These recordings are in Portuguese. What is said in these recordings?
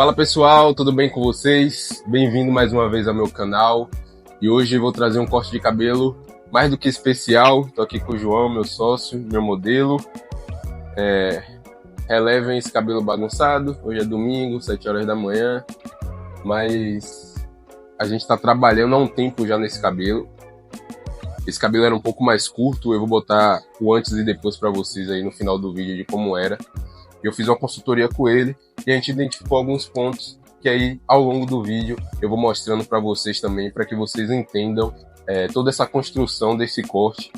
Fala pessoal, tudo bem com vocês? Bem-vindo mais uma vez ao meu canal. E hoje eu vou trazer um corte de cabelo mais do que especial. Tô aqui com o João, meu sócio, meu modelo. Relevem esse cabelo bagunçado. Hoje é domingo, 7 horas da manhã. Mas a gente tá trabalhando há um tempo já nesse cabelo. Esse cabelo era um pouco mais curto. Eu vou botar o antes e depois para vocês aí no final do vídeo de como era. Eu fiz uma consultoria com ele e a gente identificou alguns pontos que aí ao longo do vídeo eu vou mostrando para vocês também, para que vocês entendam toda essa construção desse corte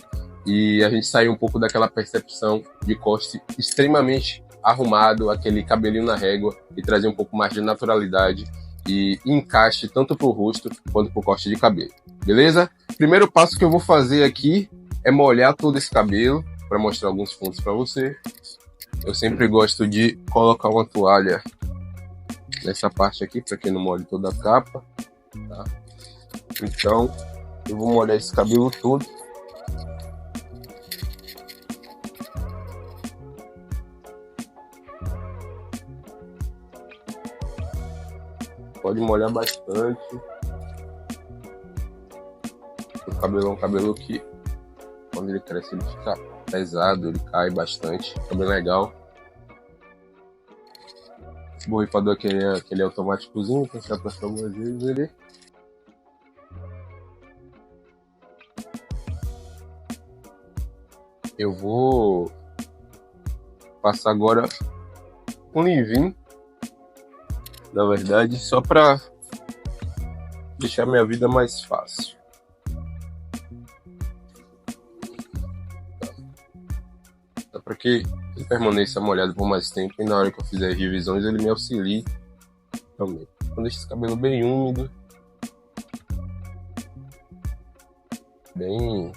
e a gente sair um pouco daquela percepção de corte extremamente arrumado, aquele cabelinho na régua, e trazer um pouco mais de naturalidade e encaixe tanto para o rosto quanto para o corte de cabelo. Beleza? Primeiro passo que eu vou fazer aqui é molhar todo esse cabelo para mostrar alguns pontos para você. Eu sempre gosto de colocar uma toalha nessa parte aqui, para que não molhe toda a capa, tá? Então, eu vou molhar esse cabelo todo. Pode molhar bastante. O cabelo é um cabelo que, quando ele cresce, ele fica pesado, ele cai bastante, é bem legal. Esse borrifador aqui é aquele automáticozinho, que você aperta algumas vezes ele. Eu vou passar agora um leave-in, na verdade, só para deixar minha vida mais fácil. Para que ele permaneça molhado por mais tempo e na hora que eu fizer revisões ele me auxilie também. Então deixa esse cabelo bem úmido, bem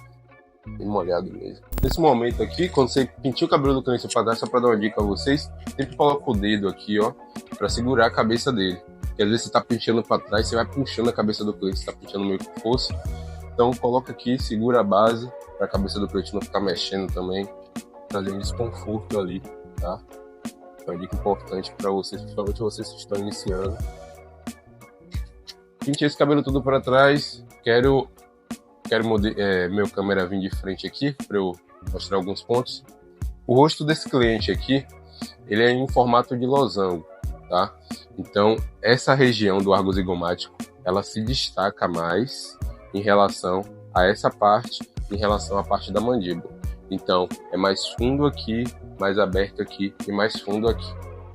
molhado mesmo. Nesse momento aqui, quando você pintar o cabelo do cliente para trás, só para dar uma dica a vocês, sempre coloca o dedo aqui, ó, para segurar a cabeça dele. Porque às vezes você tá pinchando para trás, você vai puxando a cabeça do cliente, você tá pinchando meio com força. Então coloca aqui, segura a base para a cabeça do cliente não ficar mexendo também, trazendo desconforto ali, tá? É uma dica importante para vocês, principalmente vocês que estão iniciando. Pinte esse cabelo todo para trás. Quero meu câmera vir de frente aqui para eu mostrar alguns pontos. O rosto desse cliente aqui, ele é em formato de losango, tá? Então essa região do arco zigomático, ela se destaca mais em relação a essa parte, em relação à parte da mandíbula. Então, é mais fundo aqui, mais aberto aqui e mais fundo aqui.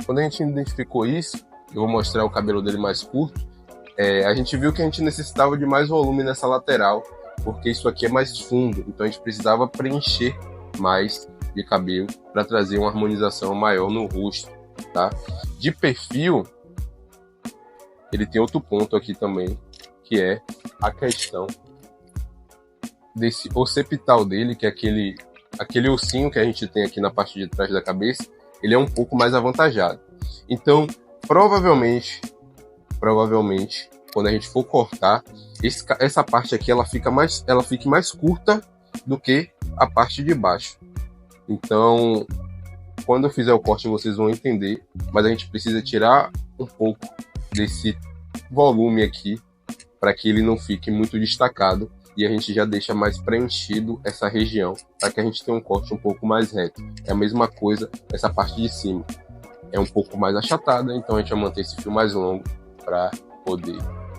Quando a gente identificou isso, eu vou mostrar o cabelo dele mais curto, a gente viu que a gente necessitava de mais volume nessa lateral, porque isso aqui é mais fundo, então a gente precisava preencher mais de cabelo para trazer uma harmonização maior no rosto, tá? De perfil, ele tem outro ponto aqui também, que é a questão desse occipital dele, que é aquele ossinho que a gente tem aqui na parte de trás da cabeça, ele é um pouco mais avantajado. Então, provavelmente, quando a gente for cortar, essa parte aqui ela fique mais curta do que a parte de baixo. Então, quando eu fizer o corte, vocês vão entender, mas a gente precisa tirar um pouco desse volume aqui, para que ele não fique muito destacado. E a gente já deixa mais preenchido essa região, para que a gente tenha um corte um pouco mais reto. É a mesma coisa essa parte de cima. É um pouco mais achatada, então a gente vai manter esse fio mais longo para poder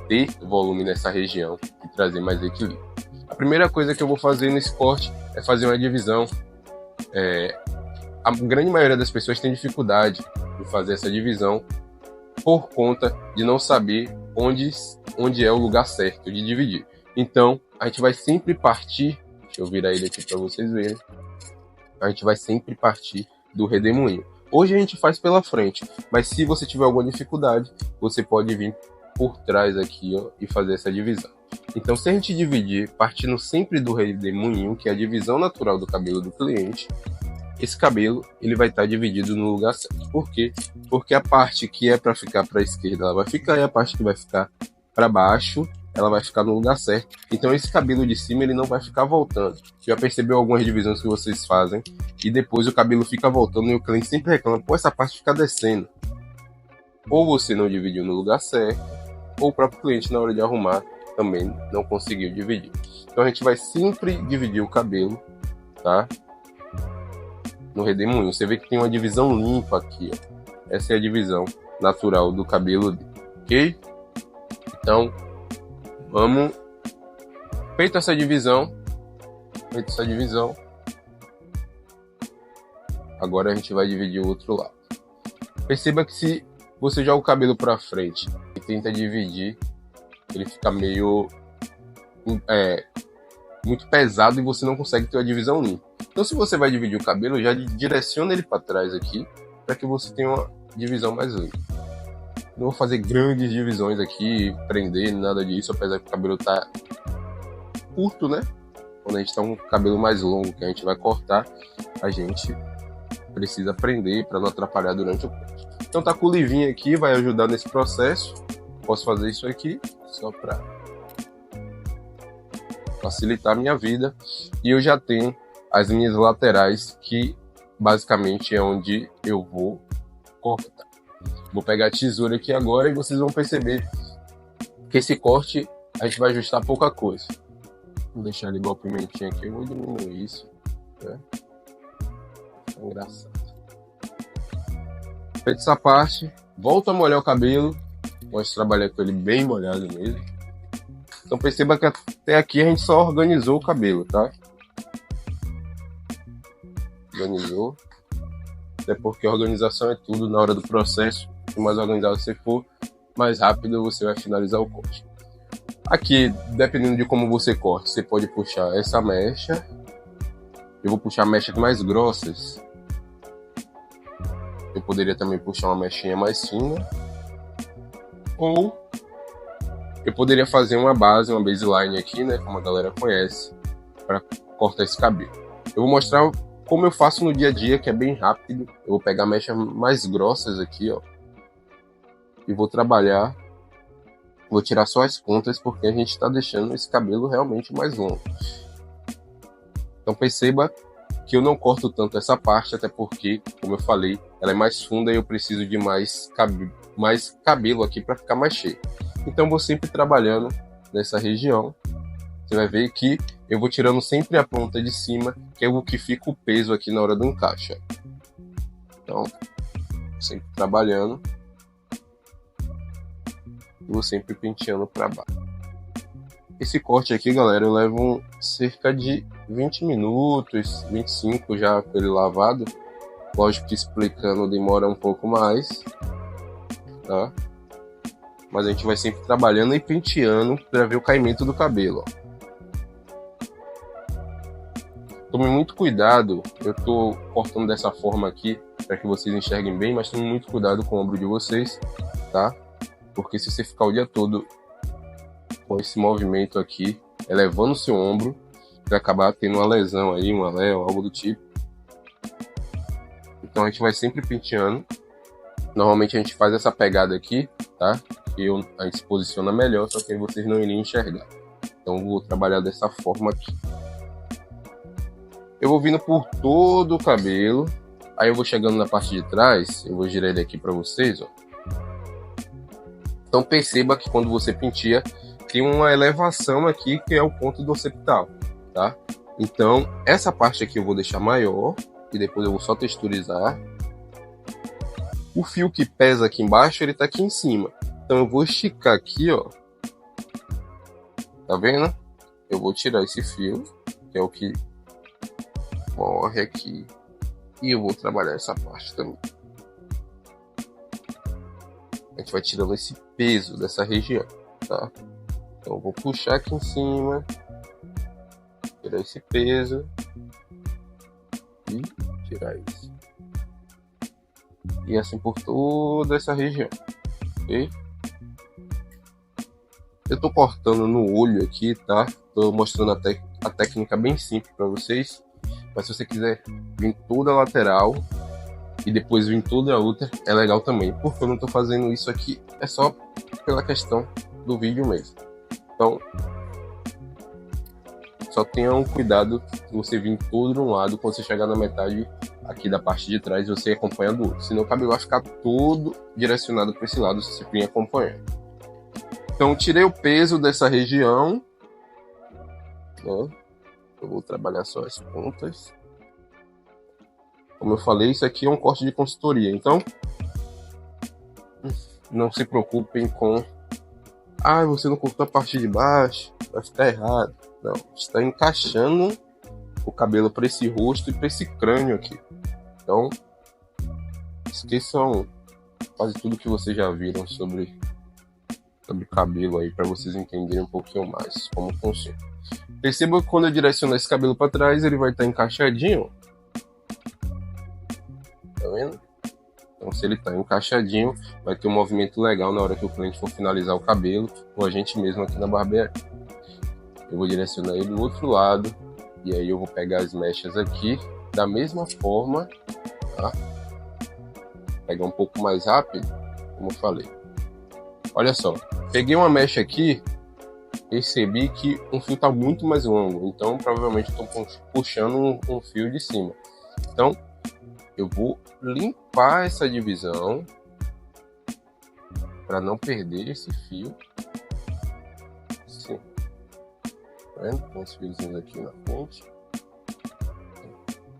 ter volume nessa região e trazer mais equilíbrio. A primeira coisa que eu vou fazer nesse corte é fazer uma divisão. A grande maioria das pessoas tem dificuldade de fazer essa divisão por conta de não saber onde é o lugar certo de dividir. Então, a gente vai sempre partir, deixa eu virar ele aqui para vocês verem, a gente vai sempre partir do redemoinho. Hoje a gente faz pela frente, mas se você tiver alguma dificuldade, você pode vir por trás aqui, ó, e fazer essa divisão. Então, se a gente dividir, partindo sempre do redemoinho, que é a divisão natural do cabelo do cliente, esse cabelo ele vai estar dividido no lugar certo. Por quê? Porque a parte que é para ficar para a esquerda, ela vai ficar, e a parte que vai ficar para baixo, ela vai ficar no lugar certo. Então esse cabelo de cima ele não vai ficar voltando. Já percebeu algumas divisões que vocês fazem e depois o cabelo fica voltando e o cliente sempre reclama, pô, essa parte fica descendo. ou você não dividiu no lugar certo, ou o próprio cliente na hora de arrumar também não conseguiu dividir. Então a gente vai sempre dividir o cabelo, tá? No redemoinho. Você vê que tem uma divisão limpa aqui, ó. Essa é a divisão natural do cabelo, ok? Então, vamos... Feita essa divisão, agora a gente vai dividir o outro lado. Perceba que se você joga o cabelo para frente e tenta dividir, ele fica meio muito pesado e você não consegue ter a divisão limpa. Então, se você vai dividir o cabelo, já direciona ele para trás aqui, para que você tenha uma divisão mais limpa. Não vou fazer grandes divisões aqui, prender, nada disso, apesar que o cabelo tá curto, né? Quando a gente tá com um cabelo mais longo, que a gente vai cortar, a gente precisa prender para não atrapalhar durante o corte. Então tá com o livinho aqui, vai ajudar nesse processo. Posso fazer isso aqui, só para facilitar a minha vida. E eu já tenho as minhas laterais, que basicamente é onde eu vou cortar. Vou pegar a tesoura aqui agora e vocês vão perceber que esse corte a gente vai ajustar pouca coisa. Vou deixar ele igual pimentinha aqui, eu vou diminuir isso, né? É engraçado. Feito essa parte, volto a molhar o cabelo. Gosto de trabalhar com ele bem molhado mesmo. Então perceba que até aqui a gente só organizou o cabelo, tá? Organizou. Até porque a organização é tudo na hora do processo. Quanto mais organizado você for, mais rápido você vai finalizar o corte. Aqui, dependendo de como você corte, você pode puxar essa mecha. Eu vou puxar mechas mais grossas. Eu poderia também puxar uma mechinha mais fina. Ou eu poderia fazer uma base, uma baseline aqui, né? Como a galera conhece, para cortar esse cabelo. Eu vou mostrar como eu faço no dia a dia, que é bem rápido. Eu vou pegar mechas mais grossas aqui, ó. E vou trabalhar. Vou tirar só as pontas, porque a gente está deixando esse cabelo realmente mais longo. Então perceba que eu não corto tanto essa parte, até porque, como eu falei, ela é mais funda e eu preciso de mais cabelo aqui para ficar mais cheio. Então vou sempre trabalhando nessa região. Você vai ver que eu vou tirando sempre a ponta de cima, que é o que fica o peso aqui na hora do encaixe. Então, sempre trabalhando. E vou sempre penteando para baixo. Esse corte aqui, galera, eu levo cerca de 20 minutos, 25 já com ele lavado. Lógico que explicando demora um pouco mais, tá? Mas a gente vai sempre trabalhando e penteando para ver o caimento do cabelo, ó. Tome muito cuidado, eu tô cortando dessa forma aqui para que vocês enxerguem bem, mas tome muito cuidado com o ombro de vocês, tá? Porque se você ficar o dia todo com esse movimento aqui, elevando o seu ombro, vai acabar tendo uma lesão aí, uma léo, algo do tipo. Então a gente vai sempre penteando. Normalmente a gente faz essa pegada aqui, tá? Que a gente se posiciona melhor, só que vocês não iriam enxergar. Então eu vou trabalhar dessa forma aqui. Eu vou vindo por todo o cabelo, aí eu vou chegando na parte de trás, eu vou girar ele aqui para vocês, ó. Então perceba que quando você penteia, tem uma elevação aqui que é o ponto do occipital, tá? Então essa parte aqui eu vou deixar maior e depois eu vou só texturizar. O fio que pesa aqui embaixo, ele tá aqui em cima. Então eu vou esticar aqui, ó. Tá vendo? Eu vou tirar esse fio, que é o que morre aqui. E eu vou trabalhar essa parte também. A gente vai tirando esse peso dessa região, tá? Então eu vou puxar aqui em cima, tirar esse peso e tirar isso. E assim por toda essa região, ok? Eu tô cortando no olho aqui, tá? Tô mostrando a técnica bem simples para vocês. Mas se você quiser vir toda a lateral e depois vir toda a outra, é legal também. Porque eu não tô fazendo isso aqui, é só pela questão do vídeo mesmo. Então, só tenha um cuidado se você vir todo de um lado, quando você chegar na metade, aqui da parte de trás e você acompanha do outro. Senão o cabelo vai ficar todo direcionado para esse lado se você vir acompanhando. Então, tirei o peso dessa região. Né? Eu vou trabalhar só as pontas. Como eu falei, isso aqui é um corte de consultoria. Então, não se preocupem com... você não cortou a parte de baixo, vai ficar errado. Não, está encaixando o cabelo para esse rosto e para esse crânio aqui. Então, esqueçam quase tudo que vocês já viram sobre cabelo aí, para vocês entenderem um pouquinho mais como funciona. Perceba que quando eu direcionar esse cabelo para trás, ele vai estar encaixadinho. Tá vendo? Então, se ele está encaixadinho, vai ter um movimento legal na hora que o cliente for finalizar o cabelo, ou a gente mesmo aqui na barbearia. Eu vou direcionar ele do outro lado, e aí eu vou pegar as mechas aqui, da mesma forma, tá? Pegar um pouco mais rápido, como eu falei. Olha só, peguei uma mecha aqui, percebi que um fio está muito mais longo, então provavelmente estou puxando um fio de cima. Então, eu vou limpar essa divisão para não perder esse fio. Sim. Tá vendo? Tem uns fiozinhos aqui na frente.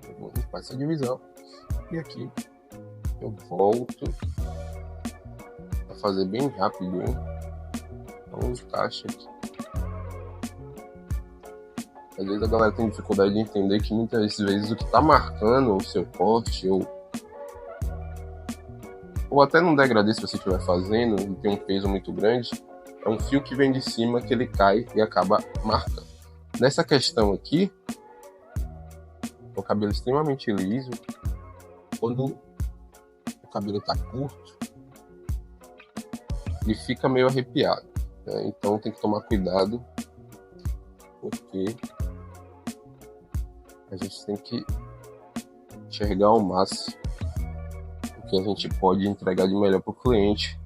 Eu vou limpar essa divisão. E aqui eu volto a fazer bem rápido, hein? Então encaixa aqui. Às vezes a galera tem dificuldade de entender que muitas vezes o que está marcando o seu corte ou até num degradê, se você estiver fazendo e tem um peso muito grande, é um fio que vem de cima que ele cai e acaba marcando. Nessa questão aqui, o cabelo extremamente liso, quando o cabelo está curto, ele fica meio arrepiado, né? Então tem que tomar cuidado, porque a gente tem que enxergar ao máximo o que a gente pode entregar de melhor para o cliente.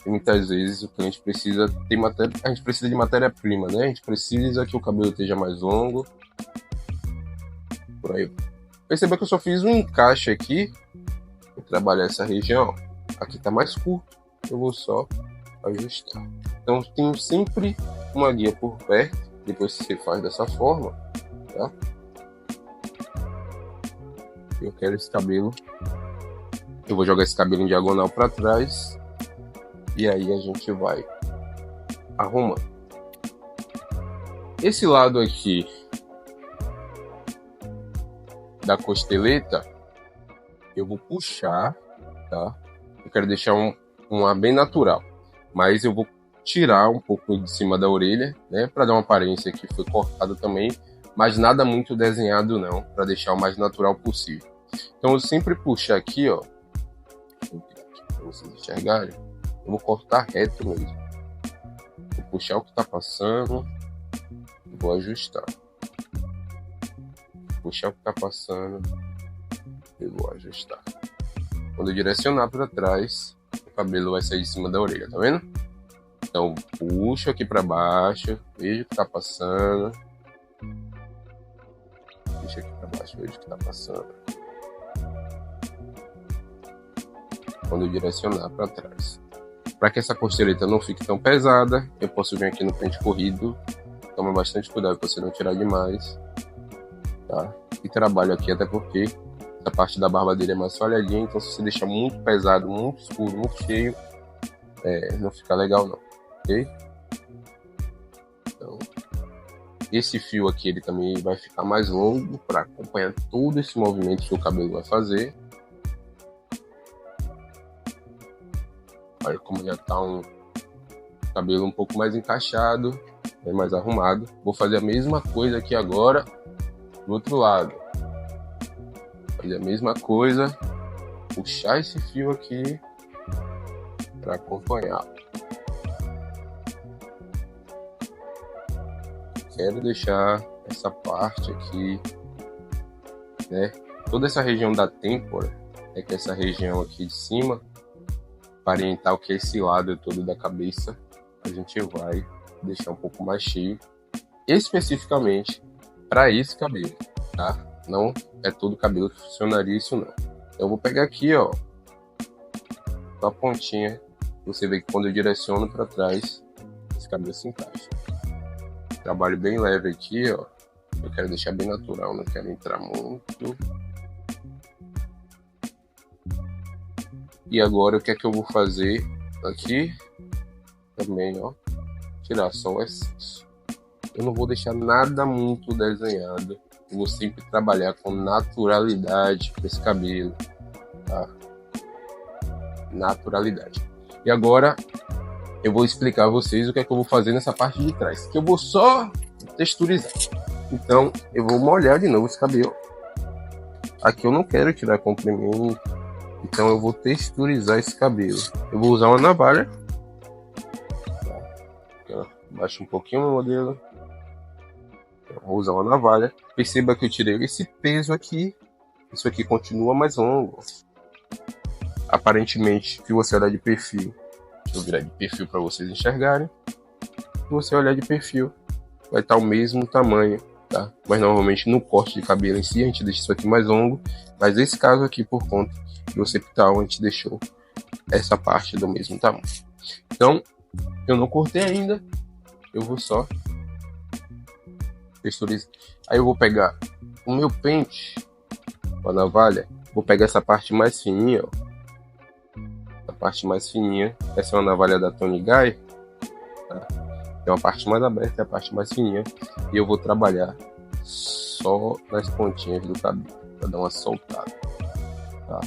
E muitas vezes o cliente precisa ter a gente precisa de matéria-prima, né? A gente precisa que o cabelo esteja mais longo. Por aí. Perceba que eu só fiz um encaixe aqui. Vou trabalhar essa região. Aqui está mais curto. Eu vou só ajustar. Então tenho sempre uma guia por perto. Depois que você faz dessa forma, tá? Eu quero esse cabelo. Eu vou jogar esse cabelo em diagonal para trás. E aí a gente vai arrumando. Esse lado aqui da costeleta, eu vou puxar, tá? Eu quero deixar um ar bem natural. Mas eu vou tirar um pouco de cima da orelha, né? Para dar uma aparência que foi cortada também. Mas nada muito desenhado não, para deixar o mais natural possível. Então eu sempre puxo aqui, ó, para vocês enxergarem, eu vou cortar reto mesmo. Vou puxar o que está passando, vou ajustar. Puxar o que está passando, eu vou ajustar. Quando eu direcionar para trás, o cabelo vai sair de cima da orelha, tá vendo? Então puxo aqui para baixo, vejo o que está passando. Deixa aqui para baixo, vejo o que está passando. Quando eu direcionar para trás. Para que essa costeleta não fique tão pesada, eu posso vir aqui no pente corrido. Toma bastante cuidado para você não tirar demais. Tá? E trabalho aqui até porque essa parte da barba dele é mais falhadinha. Então se você deixar muito pesado, muito escuro, muito cheio, não fica legal não. Ok? Então, esse fio aqui ele também vai ficar mais longo para acompanhar todo esse movimento que o cabelo vai fazer. Olha como já está um cabelo um pouco mais encaixado, bem mais arrumado. Vou fazer a mesma coisa aqui agora do outro lado. Fazer a mesma coisa, puxar esse fio aqui para acompanhar. Quero deixar essa parte aqui, né? Toda essa região da têmpora, que é essa região aqui de cima, orientar que é esse lado todo da cabeça, a gente vai deixar um pouco mais cheio, especificamente para esse cabelo, tá? Não é todo cabelo que funcionaria isso não. Eu vou pegar aqui, ó, a pontinha. Você vê que quando eu direciono para trás, esse cabelo se encaixa. Trabalho bem leve aqui, ó. Eu quero deixar bem natural, não quero entrar muito. E agora o que é que eu vou fazer aqui? Também, ó. Tirar só o excesso. Eu não vou deixar nada muito desenhado. Eu vou sempre trabalhar com naturalidade para esse cabelo, tá? Naturalidade. E agora eu vou explicar a vocês o que é que eu vou fazer nessa parte de trás, que eu vou só texturizar. Então eu vou molhar de novo esse cabelo. Aqui eu não quero tirar comprimento, então eu vou texturizar esse cabelo. Eu vou usar uma navalha. Baixa um pouquinho o modelo. Vou usar uma navalha. Perceba que eu tirei esse peso aqui. Isso aqui continua mais longo. Aparentemente, se você olhar de perfil, deixa eu virar de perfil para vocês enxergarem. Se você olhar de perfil, vai estar o mesmo tamanho, tá? Mas normalmente no corte de cabelo em si, a gente deixa isso aqui mais longo. Mas nesse caso aqui, por conta do septal, a gente deixou essa parte do mesmo tamanho. Então, eu não cortei ainda. Eu vou só texturizar. Aí eu vou pegar o meu pente com a navalha. Vou pegar essa parte mais fininha, ó. A parte mais fininha. Essa é uma navalha da Tony Guy, tá? Tem uma parte mais aberta e a parte mais fininha. E eu vou trabalhar só nas pontinhas do cabelo, para dar uma soltada, tá?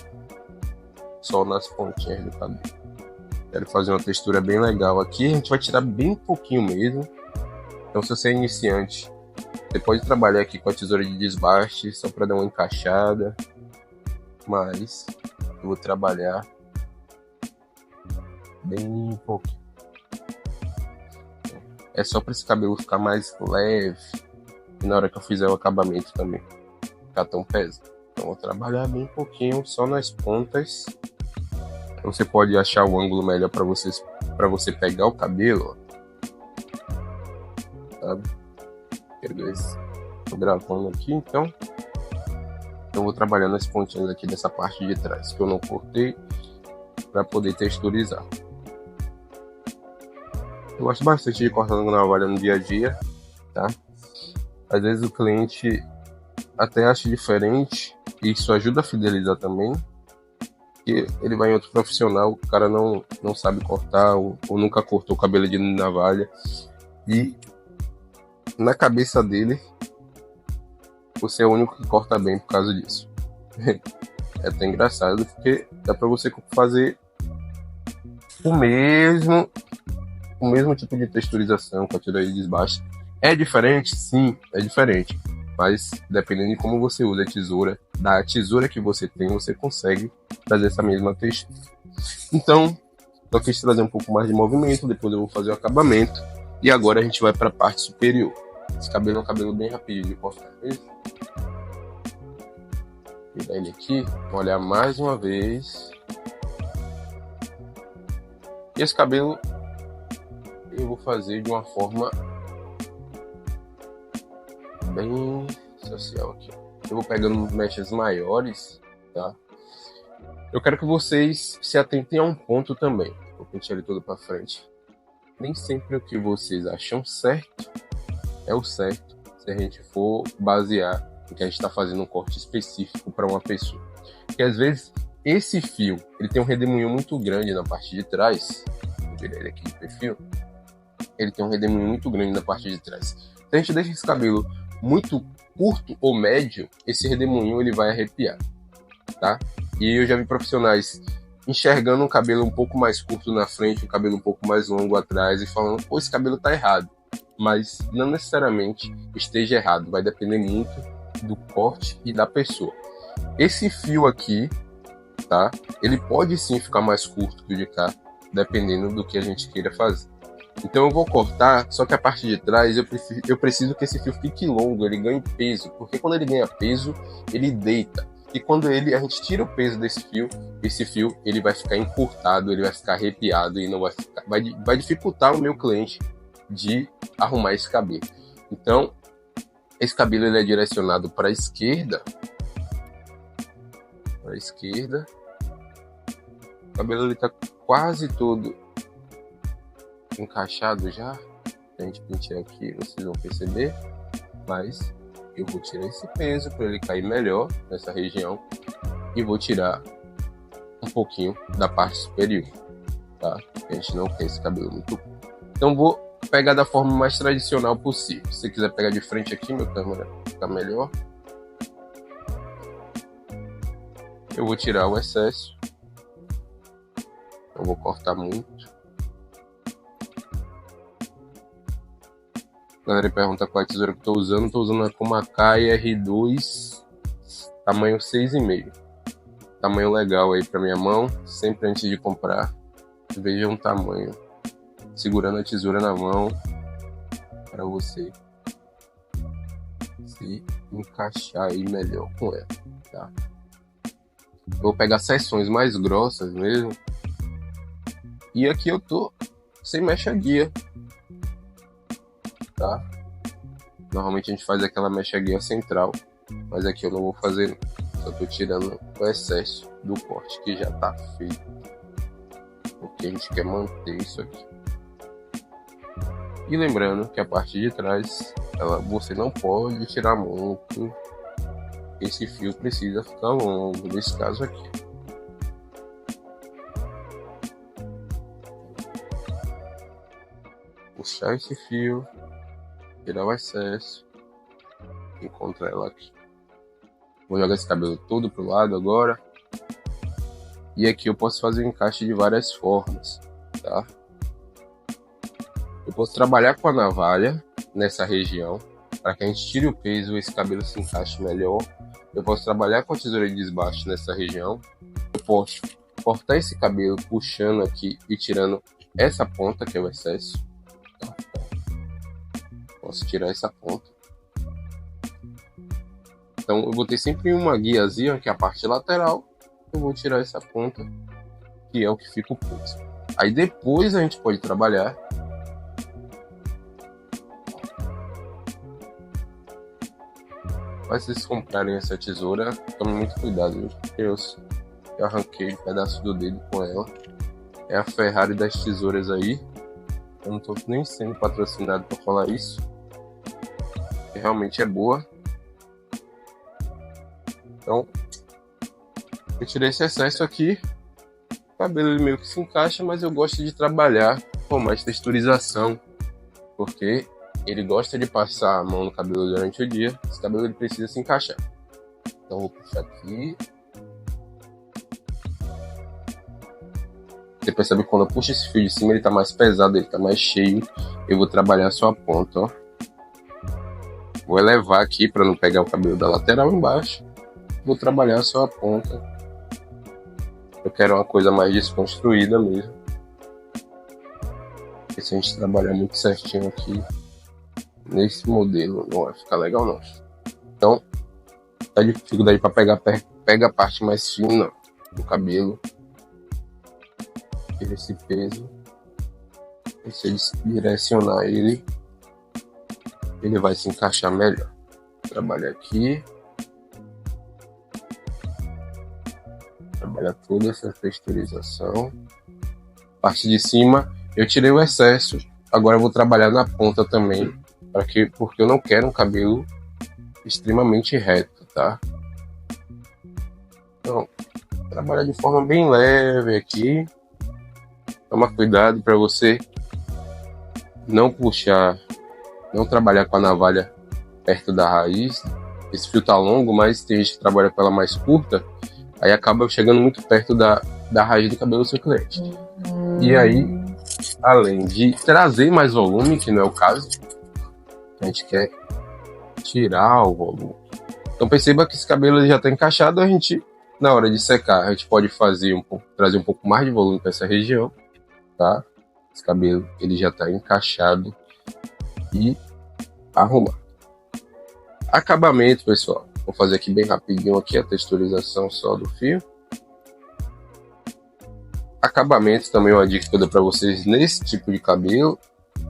Só nas pontinhas do cabelo. Quero fazer uma textura bem legal aqui. A gente vai tirar bem pouquinho mesmo. Então, se você é iniciante, você pode trabalhar aqui com a tesoura de desbaste, só para dar uma encaixada. Mas eu vou trabalhar bem pouquinho. É só para esse cabelo ficar mais leve. E na hora que eu fizer o acabamento também ficar tão pesado. Então, vou trabalhar bem pouquinho, só nas pontas. Você pode achar o ângulo melhor para você pegar o cabelo, sabe? Estou gravando aqui, então eu vou trabalhando as pontinhas aqui dessa parte de trás que eu não cortei, para poder texturizar. Eu gosto bastante de cortar na navalha no dia a dia, tá? Às vezes o cliente até acha diferente e isso ajuda a fidelizar também. Ele vai em outro profissional, o cara não sabe cortar ou nunca cortou o cabelo de navalha, e na cabeça dele você é o único que corta bem por causa disso. É até engraçado, porque dá pra você fazer o mesmo tipo de texturização com a tesoura de desbaste. É diferente? Sim, é diferente. Mas dependendo de como você usa a tesoura, da tesoura que você tem, você consegue fazer essa mesma textura. Então, eu quis trazer um pouco mais de movimento, depois eu vou fazer o acabamento. E agora a gente vai para a parte superior. Esse cabelo é um cabelo bem rapidinho de cortar. Tirar ele aqui, olhar mais uma vez. E esse cabelo eu vou fazer de uma forma bem social aqui. Eu vou pegando mechas maiores, tá? Eu quero que vocês se atentem a um ponto também. Vou pentear ele todo para frente. Nem sempre o que vocês acham certo é o certo, se a gente for basear em que a gente está fazendo um corte específico para uma pessoa. Porque às vezes esse fio ele tem um redemoinho muito grande na parte de trás. Vou virar ele aqui de perfil. Ele tem um redemoinho muito grande na parte de trás. Se a gente deixa esse cabelo muito curto ou médio, esse redemoinho ele vai arrepiar, tá? E eu já vi profissionais enxergando um cabelo um pouco mais curto na frente, um cabelo um pouco mais longo atrás e falando, pô, esse cabelo tá errado. Mas não necessariamente esteja errado, vai depender muito do corte e da pessoa. Esse fio aqui, tá? Ele pode sim ficar mais curto que o de cá, dependendo do que a gente queira fazer. Então eu vou cortar, só que a parte de trás eu preciso que esse fio fique longo, ele ganhe peso, porque quando ele ganha peso, ele deita. E quando a gente tira o peso desse fio, esse fio ele vai ficar encurtado, ele vai ficar arrepiado e não vai dificultar o meu cliente de arrumar esse cabelo. Então, esse cabelo ele é direcionado para a esquerda, para a esquerda. O cabelo ele tá quase todo encaixado já. A gente pentear aqui, vocês vão perceber. Mas eu vou tirar esse peso para ele cair melhor nessa região. E vou tirar um pouquinho da parte superior, tá? A gente não tem esse cabelo muito curto. Então vou pegar da forma mais tradicional possível. Se você quiser pegar de frente aqui, meu câmera fica melhor. Eu vou tirar o excesso. Não vou cortar muito. A galera pergunta qual é a tesoura que eu estou usando. Estou usando a Komakai R2, tamanho 6,5. Tamanho legal aí para minha mão. Sempre antes de comprar, veja um tamanho. Segurando a tesoura na mão para você se encaixar aí melhor com ela, tá? Vou pegar seções mais grossas mesmo. E aqui eu tô sem mecha guia, tá? Normalmente a gente faz aquela mecha guia central, mas aqui eu não vou fazer, só tô tirando o excesso do corte que já tá feito, porque a gente quer manter isso aqui. E lembrando que a parte de trás, você não pode tirar muito. Esse fio precisa ficar longo, nesse caso aqui. Puxar esse fio, tirar o excesso, encontrar ela aqui. Vou jogar esse cabelo todo pro lado agora. E aqui eu posso fazer um encaixe de várias formas, tá? Eu posso trabalhar com a navalha nessa região, para que a gente tire o peso e esse cabelo se encaixe melhor. Eu posso trabalhar com a tesoura de desbaste nessa região. Eu posso cortar esse cabelo puxando aqui e tirando essa ponta, que é o excesso. Posso tirar essa ponta. Então eu vou ter sempre uma guiazinha, que é a parte lateral. Eu vou tirar essa ponta, que é o que fica o peso. Aí depois a gente pode trabalhar Mas se vocês comprarem essa tesoura, tomem muito cuidado, viu? Eu arranquei um pedaço do dedo com ela. É a Ferrari das tesouras aí. Eu não tô nem sendo patrocinado para falar isso. Que realmente é boa. Então, eu tirei esse excesso aqui. O cabelo ele meio que se encaixa, mas eu gosto de trabalhar com mais texturização. Porque ele gosta de passar a mão no cabelo durante o dia. Esse cabelo ele precisa se encaixar. Então vou puxar aqui. Você percebe que quando eu puxo esse fio de cima, ele tá mais pesado, ele tá mais cheio. Eu vou trabalhar só a ponta, ó. Vou elevar aqui para não pegar o cabelo da lateral embaixo. Vou trabalhar só a ponta. Eu quero uma coisa mais desconstruída mesmo. Porque se a gente trabalhar muito certinho aqui, nesse modelo, não vai ficar legal não. Então, tá dificuldade para pegar, pega a parte mais fina do cabelo. Tira esse peso. E se ele direcionar ele, ele vai se encaixar melhor. Trabalha aqui. Trabalha toda essa texturização. Parte de cima, eu tirei o excesso. Agora eu vou trabalhar na ponta também. Porque eu não quero um cabelo extremamente reto, tá? Então, trabalhar de forma bem leve aqui. Toma cuidado para você não puxar, não trabalhar com a navalha perto da raiz. Esse fio tá longo, mas tem gente que trabalha com ela mais curta, aí acaba chegando muito perto da raiz do cabelo do seu cliente. E aí, além de trazer mais volume, que não é o caso, a gente quer tirar o volume. Então perceba que esse cabelo já está encaixado, a gente, na hora de secar, a gente pode trazer um pouco mais de volume para essa região, tá? Esse cabelo ele já está encaixado e arrumado. Acabamento, pessoal. Vou fazer aqui bem rapidinho aqui a texturização só do fio. Acabamento também é uma dica que eu dou para vocês nesse tipo de cabelo.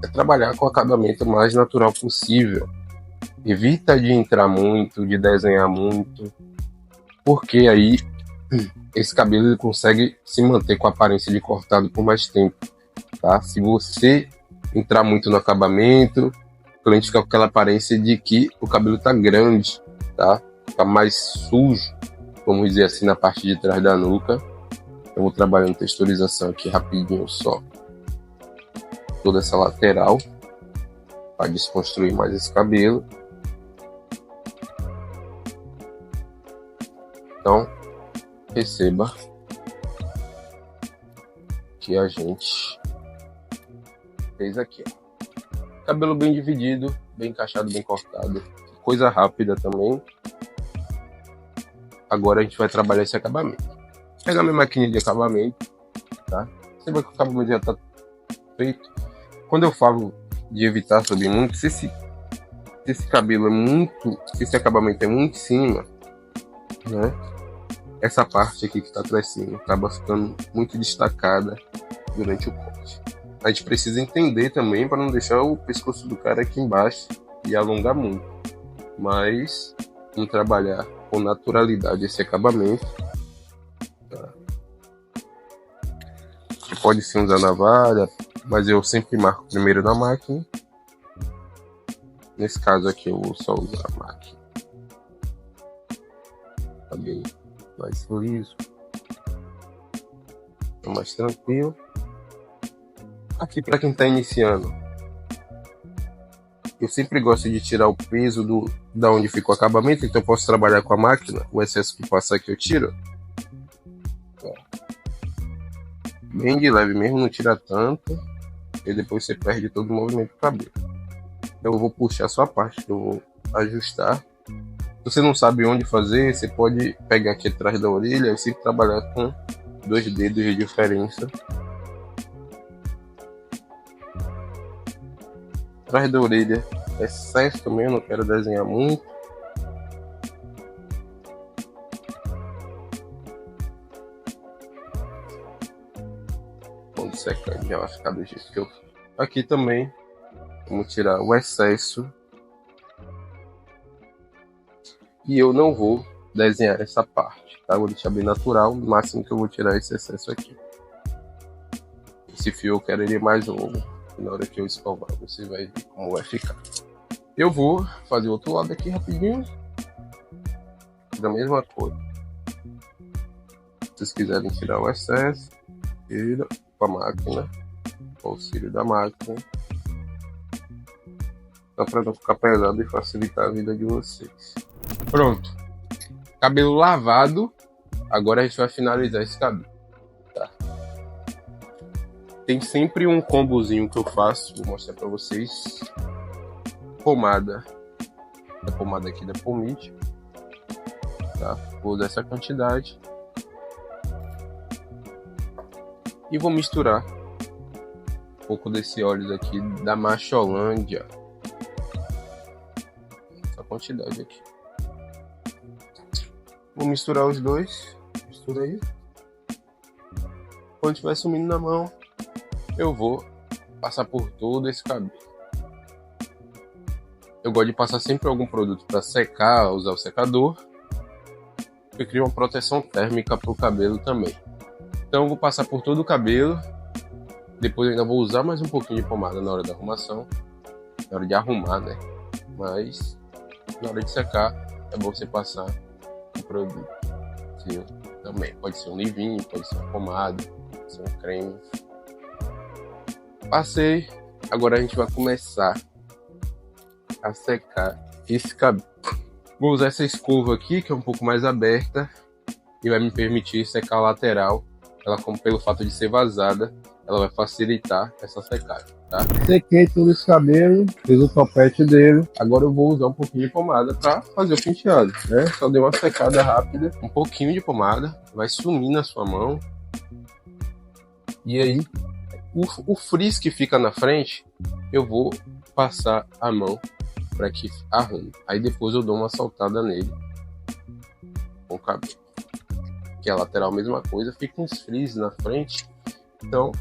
É trabalhar com o acabamento mais natural possível. Evita de entrar muito, de desenhar muito, porque aí esse cabelo ele consegue se manter com a aparência de cortado por mais tempo, tá? Se você entrar muito no acabamento, o cliente fica com aquela aparência de que o cabelo tá grande, tá? Tá mais sujo, vamos dizer assim, na parte de trás da nuca. Eu vou trabalhando texturização aqui rapidinho só. Toda essa lateral, para desconstruir mais esse cabelo. Então, perceba que a gente fez aqui, ó. Cabelo bem dividido, bem encaixado, bem cortado. Coisa rápida também. Agora a gente vai trabalhar esse acabamento. Vou pegar minha maquininha de acabamento, tá? Você vê que o acabamento já tá feito. Quando eu falo de evitar subir muito, se esse cabelo é muito, se esse acabamento é muito em cima, né? Essa parte aqui que tá crescendo acaba ficando muito destacada durante o corte. A gente precisa entender também para não deixar o pescoço do cara aqui embaixo e alongar muito. Mas vamos trabalhar com naturalidade esse acabamento. Tá? Pode ser usar navalha, mas eu sempre marco primeiro na máquina. Nesse caso aqui eu vou só usar a máquina. Tá bem mais liso, mais tranquilo. Aqui para quem está iniciando, eu sempre gosto de tirar o peso da onde fica o acabamento, então eu posso trabalhar com a máquina, o excesso que passar aqui eu tiro. Bem de leve mesmo, não tira tanto, e depois você perde todo o movimento do cabelo. Então eu vou puxar só a parte que eu vou ajustar. Se você não sabe onde fazer, você pode pegar aqui atrás da orelha e sempre trabalhar com 2 dedos de diferença. Atrás da orelha, excesso também, eu não quero desenhar muito. Quando secar já vai ficar do jeito que eu fiz. Aqui também, vamos tirar o excesso. E eu não vou desenhar essa parte, tá? Vou deixar bem natural, o máximo que eu vou tirar esse excesso aqui. Esse fio eu quero ele mais longo. Na hora que eu escovar, você vai ver como vai ficar. Eu vou fazer o outro lado aqui rapidinho. Da mesma cor. Se vocês quiserem tirar o excesso, tira com a máquina. Com o auxílio da máquina. Só para não ficar pesado e facilitar a vida de vocês. Pronto. Cabelo lavado. Agora a gente vai finalizar esse cabelo. Tá? Tem sempre um combozinho que eu faço, vou mostrar pra vocês. Pomada. A pomada aqui da Pomade. Tá? Vou usar essa quantidade. E vou misturar um pouco desse óleo aqui da Macholândia. Essa quantidade aqui. Vou misturar os dois. Mistura aí. Quando estiver sumindo na mão, eu vou passar por todo esse cabelo. Eu gosto de passar sempre algum produto para secar, usar o secador. Eu crio uma proteção térmica para o cabelo também. Então eu vou passar por todo o cabelo. Depois eu ainda vou usar mais um pouquinho de pomada na hora da arrumação. Na hora de arrumar, né? Mas na hora de secar é bom você passar o produto. Sim, também. Pode ser um livinho, pode ser uma pomada, pode ser um creme. Passei, agora a gente vai começar a secar esse cabelo. Vou usar essa escova aqui, que é um pouco mais aberta, e vai me permitir secar a lateral. Ela, como pelo fato de ser vazada, ela vai facilitar essa secagem, tá? Sequei todo esse cabelo, fiz o topete dele. Agora eu vou usar um pouquinho de pomada para fazer o penteado, né? Só dei uma secada rápida, um pouquinho de pomada, vai sumir na sua mão. E aí, o frizz que fica na frente, eu vou passar a mão para que arrume. Aí depois eu dou uma soltada nele com o cabelo. Que a lateral, mesma coisa, fica uns frizz na frente. Então,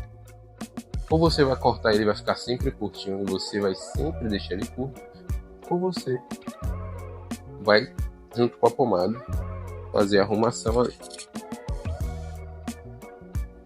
ou você vai cortar ele, vai ficar sempre curtinho e você vai sempre deixar ele curto, ou você vai, junto com a pomada, fazer a arrumação ali.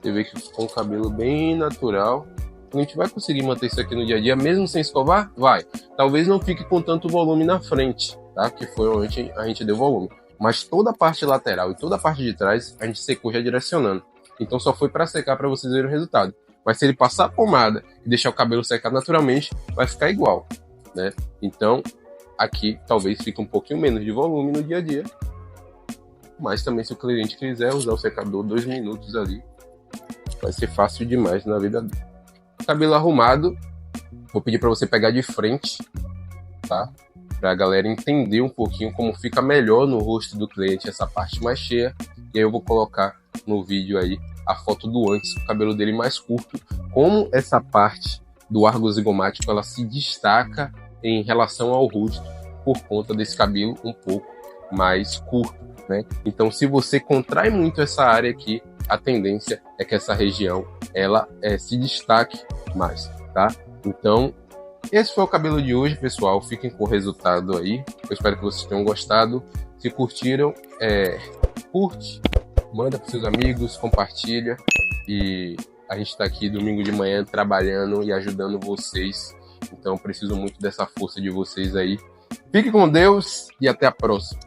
Você vê que ficou um cabelo bem natural. A gente vai conseguir manter isso aqui no dia a dia, mesmo sem escovar? Vai. Talvez não fique com tanto volume na frente, tá? Que foi onde a gente deu volume. Mas toda a parte lateral e toda a parte de trás, a gente secou já direcionando. Então só foi para secar para vocês verem o resultado. Mas se ele passar a pomada e deixar o cabelo secar naturalmente, vai ficar igual, né? Então, aqui talvez fique um pouquinho menos de volume no dia a dia. Mas também se o cliente quiser usar o secador 2 minutos ali, vai ser fácil demais na vida dele. Cabelo arrumado, vou pedir para você pegar de frente, tá? Para a galera entender um pouquinho como fica melhor no rosto do cliente essa parte mais cheia. E aí eu vou colocar no vídeo aí a foto do antes, o cabelo dele mais curto, como essa parte do arco zigomático ela se destaca em relação ao rosto por conta desse cabelo um pouco mais curto, né? Então, se você contrai muito essa área aqui, a tendência é que essa região ela se destaque mais, tá? Então, esse foi o cabelo de hoje, pessoal. Fiquem com o resultado aí. Eu espero que vocês tenham gostado. Se curtiram, curte, manda para seus amigos, compartilha. E a gente está aqui domingo de manhã trabalhando e ajudando vocês. Então, preciso muito dessa força de vocês aí. Fique com Deus e até a próxima.